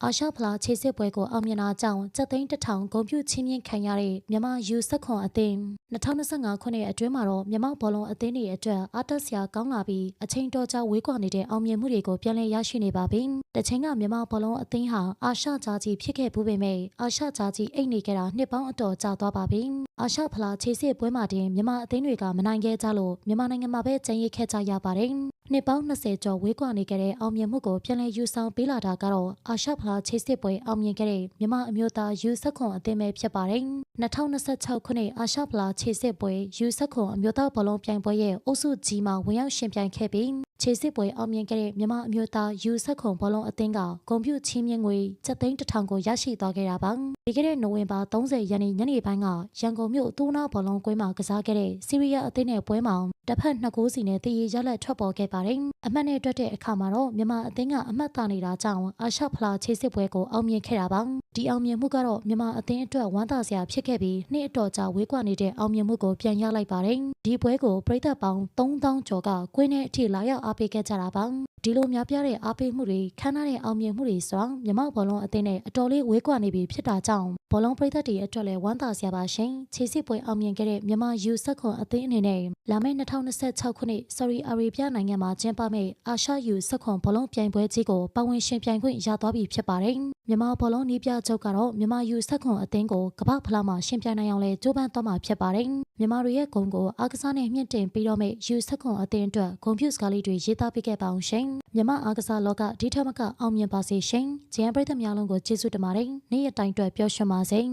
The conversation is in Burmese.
အာရှဖလားခြေစစ်ပွဲကိုအောင်မြင်တာကြောင့်စက်သိန်းတစ်ထောင်ဂုဏ်ပြုချင်းမြင့်ခံရတဲ့မြန်မာယူဆက်ခွန်အသင်း2025ခုနှစ်အတွင်းမှာတော့မြန်မာဘောလုံးအသင်းတွေအတွက်အားတက်စရာကောင်းလာပြီးအချိန်တော်ကြာဝေးကွာနေတဲ့အောင်မြင်မှုတွေကိုပြန်လည်ရရှိနေပါပြီ။တချိန်ကမြန်မာဘောလုံးအသင်းဟာအာရှကြားကြီးဖြစ်ခဲ့မှုပေမဲ့အာရှကြားကြီးအိတ်နေခဲ့တာနှစ်ပေါင်းအတော်ကြာသွားပါပြီ။အာရှဖလားခြေစစ်ပွဲမှာတင်မြန်မာအသင်းတွေကမနိုင်ခဲ့ကြလို့မြန်မာနိုင်ငံမှာပဲကျန်ရစ်ခဲ့ကြရပါတယ်။နှစ်ပေါင်း20ကျော်ဝေးကွာနေခဲ့တဲ့အောင်မြင်မှုကိုပြန်လည်ယူဆောင်ပေးလာတာကတော့အာရှဖလားခြေစစ်ပွဲအောင်မြင်ခဲ့တဲ့မြန်မာအမျိုးသားယူဆက်ခွန်အသင်းပဲဖြစ်ပါတယ်။2026ခုနှစ်အာရှဖလားခြေစစ်ပွဲယူဆက်ခွန်အမျိုးသားဘောလုံးပြိုင်ပွဲရဲ့အုပ်စုကြီးမှာဝင်ရောက်ရှင်ပြိုင်ခဲ့ပြီးခြေစစ်ပွဲအောင်မြင်ခဲ့တဲ့မြန်မာအမျိုးသားယူဆက်ခွန်ဘောလုံးအသင်းကဂုဏ်ပြုချီးမြှင့်ငွေ7,100ကိုရရှိသွားခဲ့တာပါ။ဒီကနေ့နိုဝင်ဘာ30ရက်နေ့ညနေပိုင်းကရန်ကုန်မြို့တူနာဘောလုံးကွင်းမှာကစားခဲ့တဲ့စီးရီးယားအသင်းနဲ့ပွဲမှာတစ်ဖက်2ဂိုးစီနဲ့တည်ရရလက်ထွက်ပေါ်ခဲ့ပါတယ်။အမှတ်နဲ့တွက်တဲ့အခါမှာတော့မြန်မာအသင်းကအမှတ်သာနေတာကြောင့်အာရှဖလားခြေစစ်ပွဲကိုအောင်မြင်ခဲ့တာပါ။ဒီအောင်မြင်မှုကတော့မြန်မာအသင်းအတွက်ဝမ်းသာစရာဖြစ်ခဲ့ပြီးနှစ်အတော်ကြာဝေးကွာနေတဲ့အောင်မြင်မှုကိုပြန်ရလိုက်ပါတယ်။ဒီပွဲကိုပရိသတ်ပေါင်း3000ကျော်ကကွင်းထဲအထိလာရောက်အားပေးခဲ့ကြတာပါ။ဒီလိုများပြားတဲ့အားပေးမှုတွေခမ်းနားတဲ့အောင်မြင်မှုတွေဆိုတော့မြန်မာဘောလုံးအသင်းနဲ့အတော်လေးဝေးကွာနေပြီဖြစ်တာကြောင့်ဘောလုံးပရိသတ်တွေအတွက်လည်းဝမ်းသာစရာပါရှင်။ခြေစစ်ပွဲအောင်မြင်ခဲ့တဲ့မြန်မာယူဆက်ခွန်အသင်းအနေနဲ့လာမယ့်2026ခုနှစ်ဆော်ဒီအာရေဗျနိုင်ငံမှာကျင်းပမယ့်အာရှယူဆက်ခွန်ဘောလုံးပြိုင်ပွဲကြီးကိုပါဝင်ရှင်ပြိုင်ခွင့်ရသွားပြီဖြစ်ပါတယ်။မြန်မာဘောလုံးနီးပြချုပ်ကတော့မြန်မာယူဆက်ခွန်အသင်းကိုကမ္ဘာဖလားမှာရှင်ပြိုင်နိုင်အောင်လဲကြိုးပမ်းသွားမှာဖြစ်ပါတယ်။မြန်မာတွေရဲ့ဂုဏ်ကိုအားကစားနဲ့မြင့်တင်ပြီးတော့မယ့်ယူဆက်ခွန်အသင်းအတွက်ဂုဏ်ပြုစကားလေးတွေရေးသားပေးခဲ့ပါအောင်ရှင်။မြန်မာအားကစားလောကဒီထက်မကအောင်မြင်ပါစေရှင်။ဂျန်ပရိသတ်များလုံးကိုကျေးဇူးတင်ပါတယ်။နေ့ရက်တိုင်းအတွက်ပျော်ရွှင်ပါစေ။